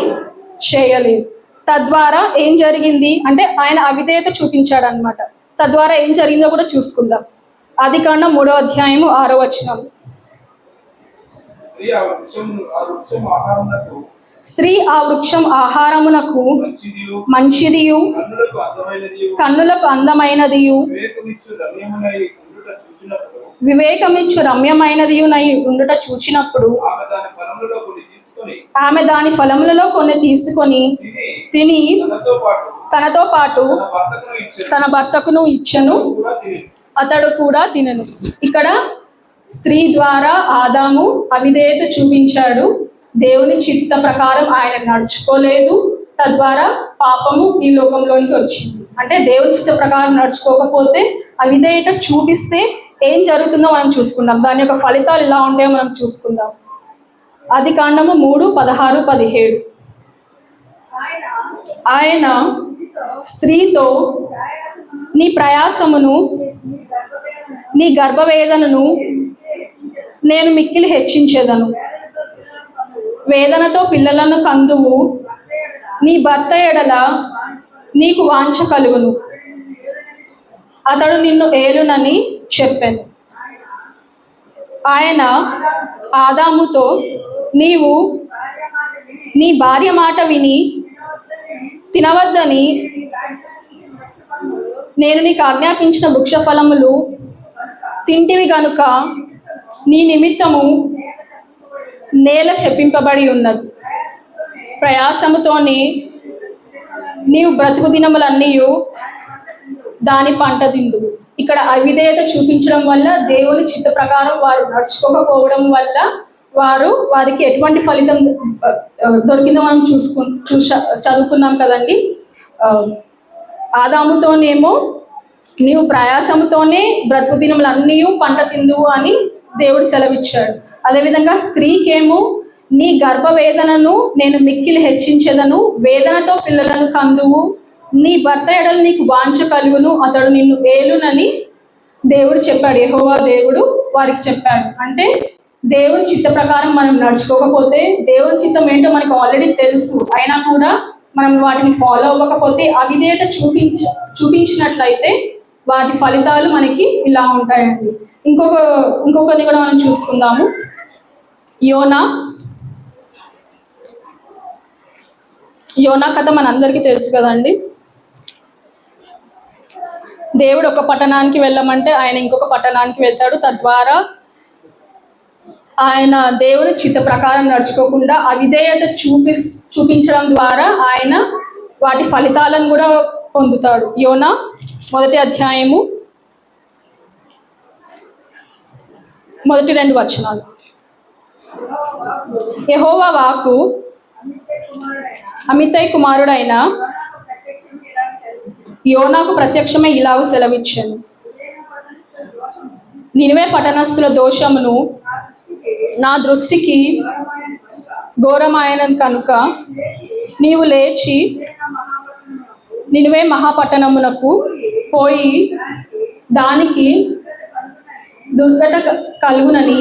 చేయలేదు. తద్వారా ఏం జరిగింది అంటే ఆయన అవిధేయత చూపించాడు అనమాట. తద్వారా ఏం జరిగిందో కూడా చూసుకుందాం. ఆదికాండం 3వ అధ్యాయము 6వ వచనం. స్త్రీ ఆ వృక్షం ఆహారమునకు మంచిదియు కన్నులకు అందమైనదియు వివేకమిచ్చు రమ్యమైనదియు నై ఉండుట చూచినప్పుడు ఆమె దాని ఫలములలో కొన్ని తీసుకొని తిని తనతో పాటు తన భర్తకును ఇచ్చెను, అతడు కూడా తినెను. ఇక్కడ స్త్రీ ద్వారా ఆదాము అవిధేయత చూపించాడు, దేవుని చిత్త ప్రకారం ఆయన నడుచుకోలేదు, తద్వారా పాపము ఈ లోకంలోనికి వచ్చింది. అంటే దేవుని చిత్త ప్రకారం నడుచుకోకపోతే, అవిధేయత చూపిస్తే ఏం జరుగుతుందో మనం చూసుకుందాం. దాని యొక్క ఫలితాలు ఎలా ఉంటాయో మనం చూసుకుందాం. ఆదికాండము 3:16-17. ఆయన స్త్రీతో, నీ ప్రయాసమును నీ గర్భవేదనను నేను మిక్కిలి హెచ్చించెదను, వేదనతో పిల్లలను కందువు, నీ భర్త ఎడల నీకు వాంఛ కలుగును, అతడు నిన్ను ఏలునని చెప్పాను. ఆయన ఆదాముతో, నీవు నీ భార్య మాట విని తినవద్దని నేను నీకు ఆజ్ఞాపించిన వృక్ష ఫలములు తింటివి గనుక నీ నిమిత్తము నేల శపింపబడి ఉన్నది, ప్రయాసముతోనే నీవు బ్రతుకు దినములన్నీ దాని పంట తిందు. ఇక్కడ అవిధేయత చూపించడం వల్ల, దేవుని చిత్త ప్రకారం వారు నడుచుకోకపోవడం వల్ల వారికి ఎటువంటి ఫలితం దొరికిందో మనం చదువుకున్నాం కదండి. ఆదాముతోనేమో నీవు ప్రయాసముతోనే బ్రతుకు దినములన్నీ పంట తిందువు అని దేవుడు సెలవిచ్చాడు. అదేవిధంగా స్త్రీకేమో నీ గర్భవేదనను నేను మిక్కిలి హెచ్చించెదను, వేదనతో పిల్లలను కందువు, నీ భర్త ఎడలు నీకు వాంఛ కలుగును, అతడు నిన్ను ఏలునని దేవుడు చెప్పాడు. యెహోవా దేవుడు వారికి చెప్పాడు. అంటే దేవుని చిత్త ప్రకారం మనం నడుచుకోకపోతే, దేవుని చిత్తం ఏంటో మనకు ఆల్రెడీ తెలుసు, అయినా కూడా మనం వాటిని ఫాలో అవ్వకపోతే, అవిధేయత చూపించినట్లయితే వాటి ఫలితాలు మనకి ఇలా ఉంటాయండి. ఇంకొకరిని కూడా మనం చూసుకుందాము. యోనా కథ మనందరికీ తెలుసు కదండి. దేవుడు ఒక పట్టణానికి వెళ్ళమంటే ఆయన ఇంకొక పట్టణానికి వెళ్తాడు. తద్వారా ఆయన దేవుని చిత్త ప్రకారం నడుచుకోకుండా అవిధేయత చూపించడం ద్వారా ఆయన వాటి ఫలితాలను కూడా పొందుతాడు. యోనా 1వ అధ్యాయము 1-2 వచనాలు. యెహోవా వాక్కు అమిత్తై కుమారుడైన యోనాకు ప్రత్యక్షమై ఇలాగ సెలవిచ్చాను, నినివే పట్టణస్థుల దోషమును నా దృష్టికి ఘోరమైన కనుక నీవు లేచి నినివే మహాపట్టణమునకు పోయి దానికి దుర్ఘట కలుగునని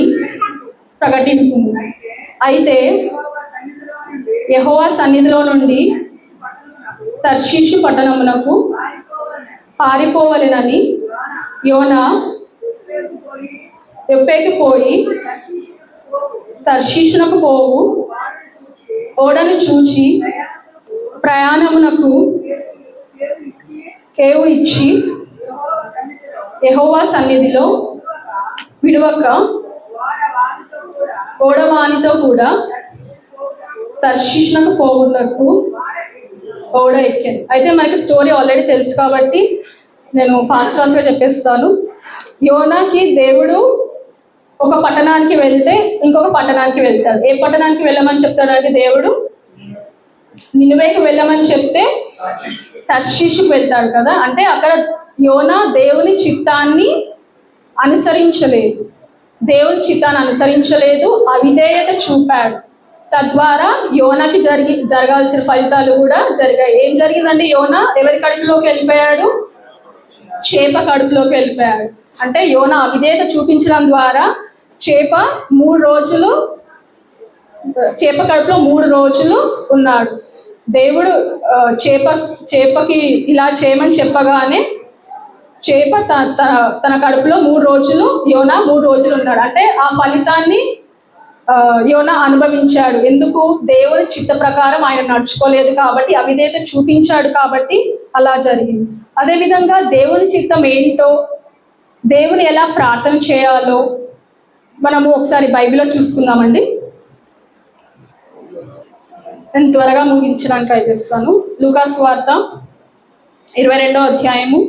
ప్రకటింపు. అయితే యెహోవా సన్నిధిలో నుండి తర్షీషు పట్టణమునకు పారిపోవలెనని యోనా యొప్పేకి పోయి తర్షీషునకు పోవు ఓడను చూచి ప్రయాణమునకు కేవు ఇచ్చి యెహోవా సన్నిధిలో విడువక ఓడవానితో కూడా తర్షీషునకు పోవుటకు ఓడ ఎక్కాను. అయితే మనకి స్టోరీ ఆల్రెడీ తెలుసు కాబట్టి నేను ఫాస్ట్గా చెప్పేస్తాను. యోనాకి దేవుడు ఒక పట్టణానికి వెళ్తే ఇంకొక పట్టణానికి వెళ్తాడు. ఏ పట్టణానికి వెళ్ళమని చెప్తాడంటే దేవుడు నినివేకి వెళ్ళమని చెప్తే తర్షీషుకు వెళ్తాడు కదా. అంటే అక్కడ యోనా దేవుని చిత్తాన్ని అనుసరించలేదు, అవిధేయత చూపాడు. తద్వారా యోనాకి జరగాల్సిన ఫలితాలు కూడా జరిగాయి. ఏం జరిగిందంటే యోనా ఎవరి కడుపులోకి వెళ్ళిపోయాడు? చేప కడుపులోకి వెళ్ళిపోయాడు. అంటే యోనా అవిధేయత చూపించడం ద్వారా చేప కడుపులో 3 రోజులు ఉన్నాడు. దేవుడు చేపకి ఇలా చేయమని చెప్పగానే చేప తన కడుపులో 3 రోజులు యోనా 3 రోజులు ఉన్నాడు. అంటే ఆ ఫలితాన్ని యోనా అనుభవించాడు. ఎందుకు? దేవుని చిత్త ప్రకారం ఆయన నడుచుకోలేదు కాబట్టి, అవిధేయత చూపించాడు కాబట్టి అలా జరిగింది. అదేవిధంగా దేవుని చిత్తం ఏంటో, దేవుని ఎలా ప్రార్థన చేయాలో మనము ఒకసారి బైబిల్లో చూసుకుందామండి. నేను త్వరగా ముగించడానికి ట్రై చేస్తాను. లూకా సువార్త 22వ అధ్యాయము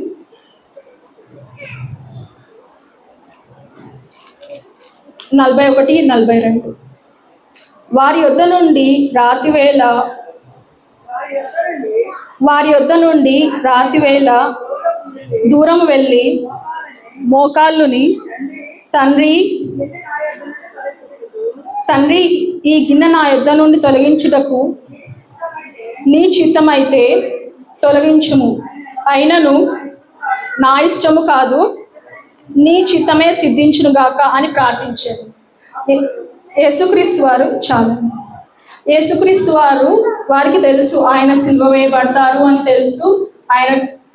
41-42. వారి యొద్ద నుండి రాత్రివేళ దూరం వెళ్ళి మోకాళ్ళుని తండ్రి ఈ గిన్నె నా యొద్ద నుండి తొలగించుటకు నీ చిత్తమైతే తొలగించుము, అయినను నా ఇష్టము కాదు నీ చిత్తమే సిద్ధించును గాక అని ప్రార్థించారు. యేసుక్రీస్తు వారు వారికి తెలుసు ఆయన సిలువ వేయబడతారు అని తెలుసు,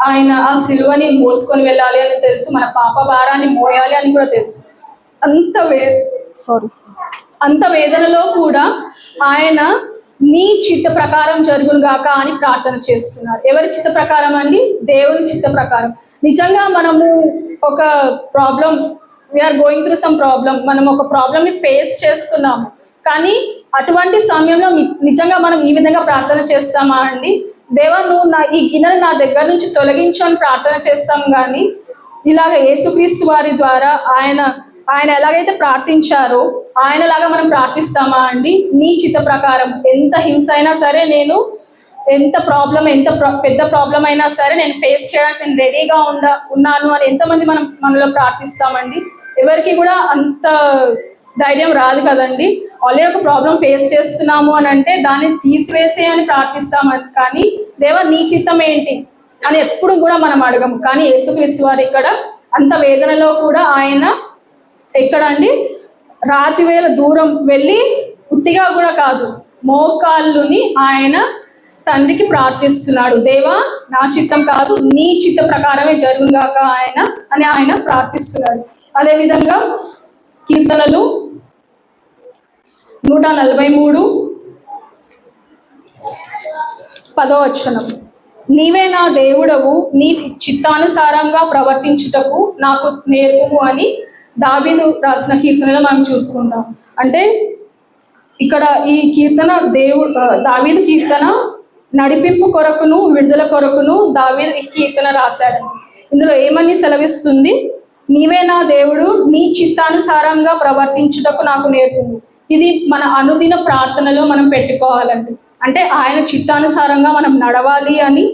ఆయన ఆ సిలువని మోసుకొని వెళ్ళాలి అని తెలుసు, మన పాప భారాన్ని మోయాలి అని కూడా తెలుసు. అంత వేదనలో కూడా ఆయన నీ చిత్త ప్రకారం జరుగును గాక అని ప్రార్థన చేస్తున్నారు. ఎవరి చిత్త ప్రకారం అండి? దేవుని చిత్త ప్రకారం. నిజంగా మనము ఒక problem, we're going through some problem, మనం ఒక ప్రాబ్లమ్ని ఫేస్ చేస్తున్నాము. కానీ అటువంటి సమయంలో నిజంగా మనం ఈ విధంగా ప్రార్థన చేస్తామా అండి? దేవా నువ్వు ఈ గిన్నెను నా దగ్గర నుంచి తొలగించు అని ప్రార్థన చేస్తాం. కానీ ఇలాగ యేసుక్రీస్తు వారి ద్వారా ఆయన ఎలాగైతే ప్రార్థించారో ఆయనలాగా మనం ప్రార్థిస్తామా అండి? నీ చిత్త ప్రకారం ఎంత హింస అయినా సరే, నేను ఎంత పెద్ద ప్రాబ్లం అయినా సరే నేను ఫేస్ చేయడానికి నేను రెడీగా ఉన్నాను అని ఎంతమంది మనలో ప్రార్థిస్తామండి? ఎవరికి కూడా అంత ధైర్యం రాదు కదండి. ఆల్రెడీ ఒక ప్రాబ్లం ఫేస్ చేస్తున్నాము అని అంటే దాన్ని తీసివేసే అని ప్రార్థిస్తామని, కానీ దేవా నీ చిత్తం ఏంటి అని ఎప్పుడు కూడా మనం అడగము. కానీ యేసుక్రీస్తు వారు ఇక్కడ అంత వేదనలో కూడా ఆయన ఎక్కడండి రాతివేళ దూరం వెళ్ళి ఉట్టిగా కూడా కాదు, మోకాళ్ళుని ఆయన తండ్రికి ప్రార్థిస్తున్నాడు. దేవా నా చిత్తం కాదు నీ చిత్త ప్రకారమే జరుగుగాక ఆయన ప్రార్థిస్తున్నాడు. అదేవిధంగా కీర్తనలు 143:10 నీవే నా దేవుడవు, నీ చిత్తానుసారంగా ప్రవర్తించుటకు నాకు నేర్పుము అని దావీదు రాసిన కీర్తనలో మనం చూసుకుంటాం. అంటే ఇక్కడ ఈ కీర్తన దావీదు కీర్తన నడిపింపు కొరకును విడుదల కొరకును దావీదు ఈ కీర్తన రాశాడు. ఇందులో ఏమని సెలవిస్తుంది? నీవే నా దేవుడు, నీ చిత్తానుసారంగా ప్రవర్తించుటకు నాకు నేర్పుము. ఇది మన అనుదిన ప్రార్థనలో మనం పెట్టుకోవాలండి. అంటే ఆయన చిత్తానుసారంగా మనం నడవాలి అని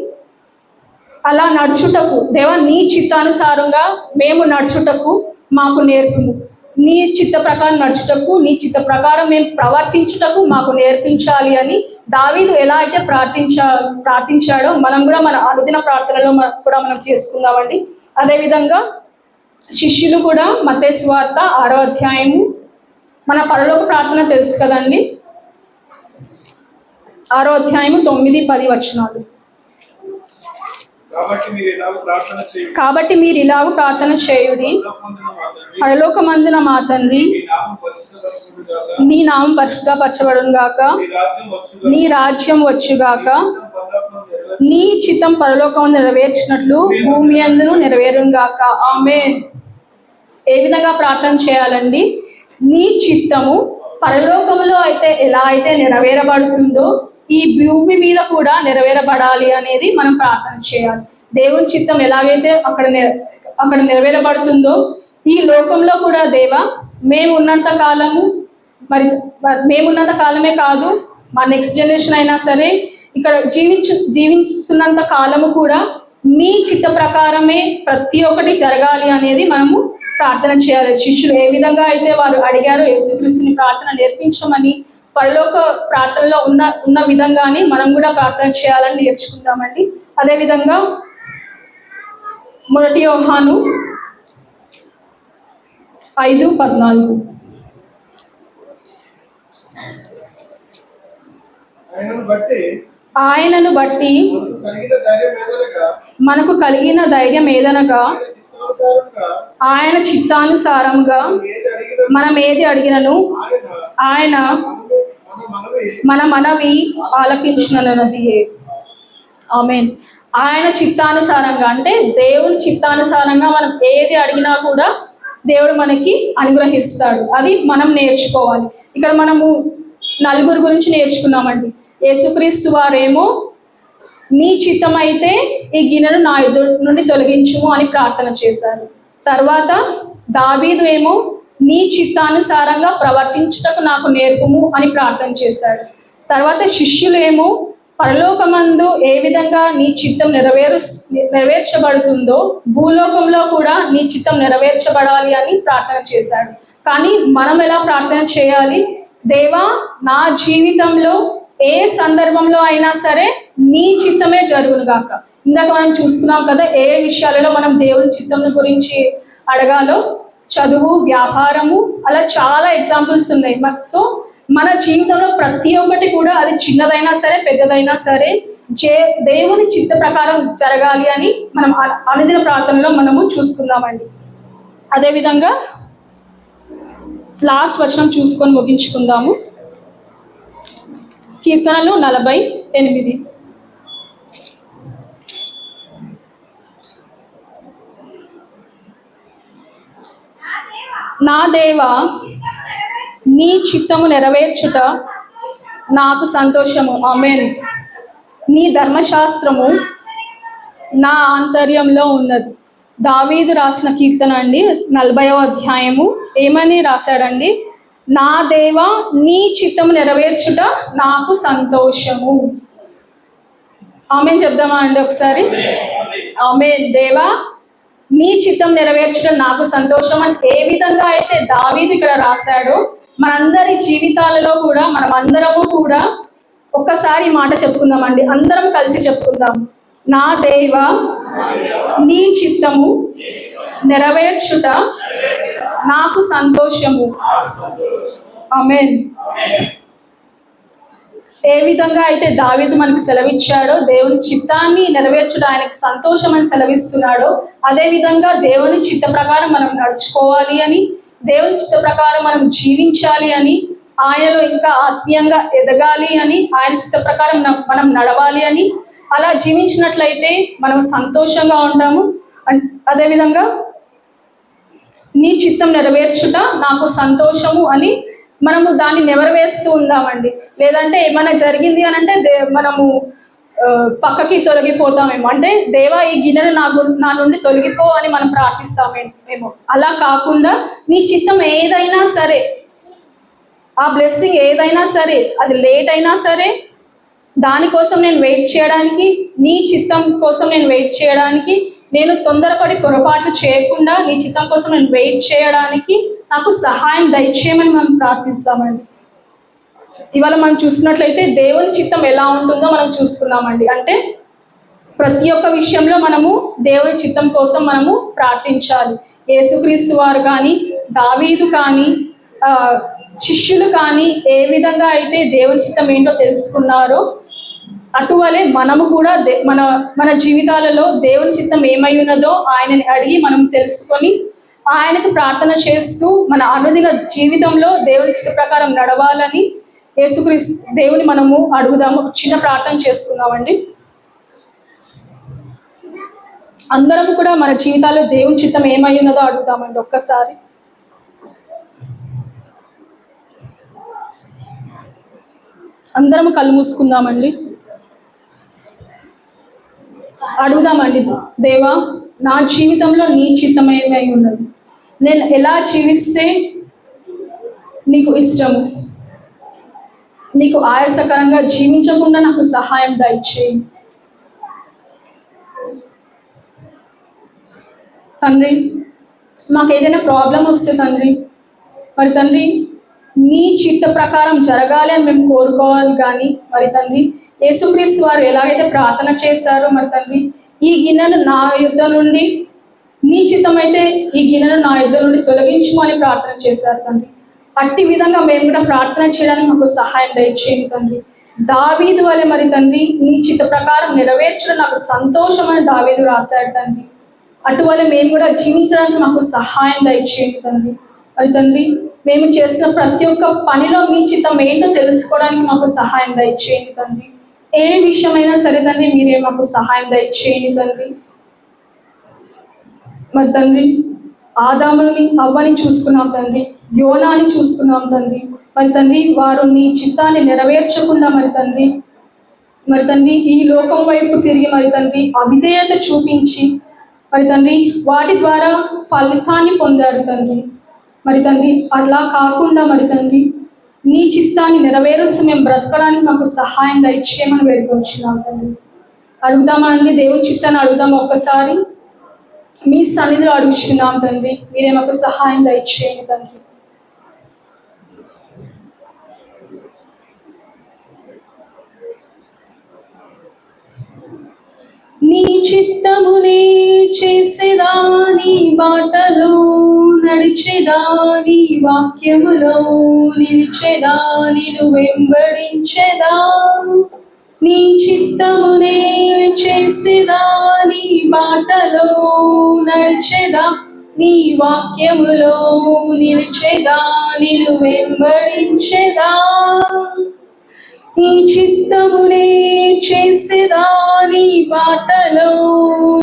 అలా నడుచుటకు దేవా నీ చిత్తానుసారంగా మేము నడుచుటకు మాకు నేర్పుము. నీ చిత్త ప్రకారం నడుచుటకు, నీ చిత్త ప్రకారం మేము ప్రవర్తించుటకు మాకు నేర్పించాలి అని దావీదు ఎలా అయితే ప్రార్థించాడో మనం కూడా మన అనుదిన ప్రార్థనలో కూడా మనం చేసుకుందామండి. అదేవిధంగా శిష్యులు కూడా మత్తయి సువార్త 6వ అధ్యాయము, మన పరలోక ప్రార్థన తెలుసు కదండి, 6వ అధ్యాయము 9-10 వచనాలు. కాబట్టి మీరు ఇలాగ ప్రార్థన చేయుడి, పరలోకమందున మా తండ్రి, నీ నామం పరిశుద్ధపరచబడును గాక, నీ రాజ్యం వచ్చుగాక, నీ చిత్తం పరలోకం నెరవేర్చినట్లు భూమి అందును నెరవేరును గాక. ఆమేన్. ఏ విధంగా ప్రార్థన చేయాలండి? నీ చిత్తము పరలోకంలో అయితే ఎలా అయితే నెరవేరబడుతుందో ఈ భూమి మీద కూడా నెరవేరబడాలి అనేది మనం ప్రార్థన చేయాలి. దేవుని చిత్తం ఎలాగైతే అక్కడ నెరవేరబడుతుందో ఈ లోకంలో కూడా దేవా మేము ఉన్నంత కాలమే కాదు, మా నెక్స్ట్ జనరేషన్ అయినా సరే ఇక్కడ జీవిస్తున్నంత కాలము కూడా నీ చిత్త ప్రకారమే ప్రతి ఒక్కటి జరగాలి అనేది మనము ప్రార్థన చేయాలి. శిష్యులు ఏ విధంగా అయితే వారు అడిగారో యేసుక్రీస్తుని ప్రార్థన నేర్పించమని పరలోక ప్రార్థనలో ఉన్న విధంగానే మనం కూడా ప్రార్థన చేయాలని నేర్చుకుందామండి. అదేవిధంగా 1 యోహాను 5:14 ఆయనను బట్టి మనకు కలిగిన ధైర్యం ఏదనగా ఆయన చిత్తానుసారంగా మనం ఏది అడిగినను ఆయన మన మనవి ఆలకించునన్నది. ఆమేన్. ఆయన చిత్తానుసారంగా అంటే దేవుని చిత్తానుసారంగా మనం ఏది అడిగినా కూడా దేవుడు మనకి అనుగ్రహిస్తాడు. అది మనం నేర్చుకోవాలి. ఇక్కడ మనము నలుగురు గురించి నేర్చుకున్నామండి. యేసుక్రీస్తు వారేమో నీ చిత్తమైతే ఈ గిన్నెను నా ఎదురు నుండి తొలగించుము అని ప్రార్థన చేశారు. తర్వాత దావీదు ఏమో నీ చిత్తానుసారంగా ప్రవర్తించుటకు నాకు నేర్పుము అని ప్రార్థన చేశాడు. తర్వాత శిష్యులేమో పరలోకమందు ఏ విధంగా నీ చిత్తం నెరవేర్చబడుతుందో భూలోకంలో కూడా నీ చిత్తం నెరవేర్చబడాలి అని ప్రార్థన చేశాడు. కానీ మనం ఎలా ప్రార్థన చేయాలి? దేవా నా జీవితంలో ఏ సందర్భంలో అయినా సరే నీ చిత్తమే జరుగును గాక. ఇందాక మనం చూస్తున్నాం కదా ఏ విషయాలలో మనం దేవుని చిత్తం గురించి అడగాలో, చదువు, వ్యాపారము, అలా చాలా ఎగ్జాంపుల్స్ ఉన్నాయి. సో మన జీవితంలో ప్రతి ఒక్కటి కూడా అది చిన్నదైనా సరే పెద్దదైనా సరే దేవుని చిత్త ప్రకారం జరగాలి అని మనం అనుదిన ప్రార్థనలో మనము చూస్తున్నామండి. అదేవిధంగా లాస్ట్ వచనం చూసుకొని ముగించుకుందాము. కీర్తనలు 48. నా దేవా నీ చిత్తము నెరవేర్చుట నాకు సంతోషము. ఆమేన్. నీ ధర్మశాస్త్రము నా ఆంతర్యంలో ఉన్నది. దావీదు రాసిన కీర్తన అండి, 40వ అధ్యాయము. ఏమని రాశాడండి? నా దేవా నీ చిత్తము నెరవేర్చుట నాకు సంతోషము. ఆమేన్ చెప్దామా అండి ఒకసారి? ఆమేన్. దేవా నీ చిత్తం నెరవేర్చడం నాకు సంతోషం అని ఏ విధంగా అయితే దావీదు ఇక్కడ రాశాడో మనందరి జీవితాలలో కూడా మనం అందరము కూడా ఒక్కసారి మాట చెప్పుకుందామండి. అందరం కలిసి చెప్పుకుందాం. నా దేవా నీ చిత్తము నెరవేర్చుట నాకు సంతోషము. ఆమేన్. ఏ విధంగా అయితే దావీదు మనకు సెలవిచ్చాడో దేవుని చిత్తాన్ని నెరవేర్చుట ఆయనకు సంతోషం అని సెలవిస్తున్నాడో అదే విధంగా దేవుని చిత్త ప్రకారం మనం నడుచుకోవాలి అని, దేవుని చిత్త ప్రకారం మనం జీవించాలి అని, ఆయనలో ఇంకా ఆత్మీయంగా ఎదగాలి అని, ఆయన చిత్త ప్రకారం మనం నడవాలి అని, అలా జీవించినట్లయితే మనం సంతోషంగా ఉంటాము. అదేవిధంగా నీ చిత్తం నెరవేర్చుట నాకు సంతోషము అని మనము దాన్ని నెరవేరుస్తూ ఉందామండి. లేదంటే ఏమైనా జరిగింది అని అంటే మనము పక్కకి తొలగిపోతామేమో. అంటే దేవా ఈ గిన్నెను నా నుండి తొలగిపో అని మనం ప్రార్థిస్తామేమో. అలా కాకుండా నీ చిత్తం ఏదైనా సరే, ఆ బ్లెస్సింగ్ ఏదైనా సరే, అది లేట్ అయినా సరే, దానికోసం నేను వెయిట్ చేయడానికి, నీ చిత్తం కోసం నేను వెయిట్ చేయడానికి, నేను తొందరపడి పొరపాటు చేయకుండా నీ చిత్తం కోసం నేను వెయిట్ చేయడానికి నాకు సహాయం దయచేయమని మనం ప్రార్థిస్తామండి. ఇవాళ మనం చూసినట్లయితే దేవుని చిత్తం ఎలా ఉంటుందో మనం చూస్తున్నామండి. అంటే ప్రతి ఒక్క విషయంలో మనము దేవుని చిత్తం కోసం మనము ప్రార్థించాలి. యేసుక్రీస్తు వారు కానీ, దావీదు కానీ, శిష్యులు కానీ ఏ విధంగా అయితే దేవుని చిత్తం ఏంటో తెలుసుకున్నారో అటువలే మనము కూడా మన జీవితాలలో దేవుని చిత్తం ఏమై ఉన్నదో ఆయనని అడిగి మనం తెలుసుకొని ఆయనకు ప్రార్థన చేస్తూ మన అనుదిన జీవితంలో దేవుని చిత్త ప్రకారం నడవాలని యేసుక్రీస్తు దేవుని మనము అడుగుదాము. చిన్న ప్రార్థన చేసుకుందామండి. అందరం కూడా మన జీవితాల్లో దేవుని చిత్తం ఏమై ఉన్నదో అడుగుదామండి. ఒక్కసారి అందరం కళ్ళు మూసుకుందామండి. అడుగుదామండి, దేవా నా జీవితంలో నీ చిత్తం ఏమై ఉన్నది, నేను ఎలా జీవిస్తే నీకు ఇష్టము, నీకు ఆయాసకరంగా జీవించకుండా నాకు సహాయం దయచేయి తండ్రి. మాకు ఏదైనా ప్రాబ్లం వస్తే తండ్రి, మరి తండ్రి నీ చిత్త ప్రకారం జరగాలి అని మేము కోరుకోవాలి. కానీ మరి తండ్రి యేసుక్రీస్తు వారు ఎలాగైతే ప్రార్థన చేశారో మరి తండ్రి ఈ గిన్నెను నా యుద్ధ నుండి, నీ చిత్తమైతే ఈ గిన్నెను నా యుద్ధ నుండి తొలగించమని ప్రార్థన చేశారు తండ్రి. అట్టి విధంగా మేము కూడా ప్రార్థన చేయడానికి మాకు సహాయం దయచేయండి తండ్రి. దావీదు వలె మరి తండ్రి నీ చిత్త ప్రకారం నెరవేర్చడం నాకు సంతోషమని దావీదు రాశాడు తండ్రి. అటువల్ల మేము కూడా జీవించడానికి మాకు సహాయం దయచేయండి తండ్రి. మరి తండ్రి మేము చేసిన ప్రతి ఒక్క పనిలో మీ చిత్తం ఏంటో తెలుసుకోవడానికి మాకు సహాయం దయచేయండి తండ్రి. ఏ విషయమైనా సరే తండ్రి మీరే మాకు సహాయం దయచేయండి తండ్రి. మరి తండ్రి ఆదాముని అవ్వని చూసుకున్నాం తండ్రి, యోనాని చూసుకున్నాం తండ్రి. మరి తండ్రి వారు నీ చిత్తాన్ని నెరవేర్చకుండా మరి తండ్రి ఈ లోకం వైపు తిరిగి మరి తండ్రి అవిధేయత చూపించి మరి తండ్రి వాటి ద్వారా ఫలితాన్ని పొందారు తండ్రి. మరి తండ్రి అట్లా కాకుండా మరి తండ్రి నీ చిత్తాన్ని నెరవేరుస్తూ మేము బ్రతకడానికి మాకు సహాయం దయచేయమని వేడుకొచ్చున్నాం తండ్రి. అడుగుదామా అండి, దేవుని చిత్తాన్ని అడుగుదాం. ఒక్కసారి మీ సన్నిధిలో అడుగుతున్నాం తండ్రి, మీరే మాకు సహాయం దయచేయండి తండ్రి. నీ చిత్తమునే చేసేదా, నీ బాటలో నడిచేదా, నీ వాక్యములో నిలిచేదా, నిన్ను వెంబడించేదా. నీ చిత్తమునే చేసేదా, నీ బాటలో నడిచేదా, నీ వాక్యములో నిలిచేదా, నిన్ను వెంబడించేదా. నీ చిత్తమునే చేసేదా, నీ బాటలో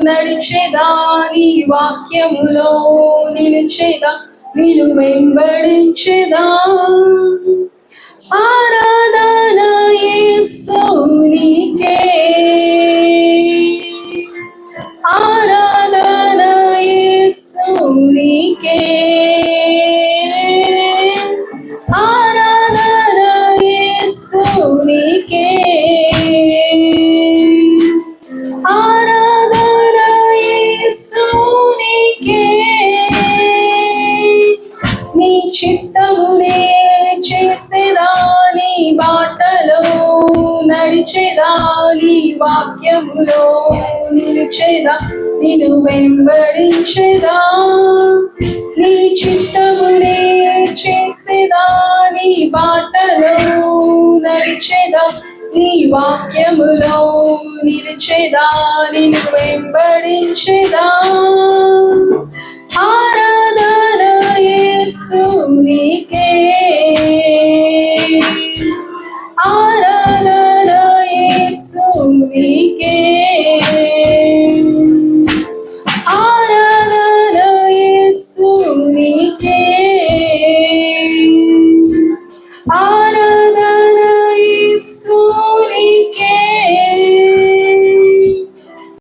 నడిచేదా, నీ వాక్యములో నిలిచేదా, నిన్ను వెంబడించేదా. ఆరాధన యేసునికే, ఆరాధన యేసునికే, ఆరాధన యేసునికే, ఆరాధన యేసునికే. నీ చిత్తమునే చేసేదా, నీ బాటలో నడిచేదా, నీ వాక్యములో నిలిచేదా, నిన్ను వెంబడించేదా. నీ చిత్తమునే చేసేదా, నీ బాటలో నడిచేదా, నీ వాక్యములో నిలిచేదా, నిన్ను వెంబడించేదా. ఆరాధన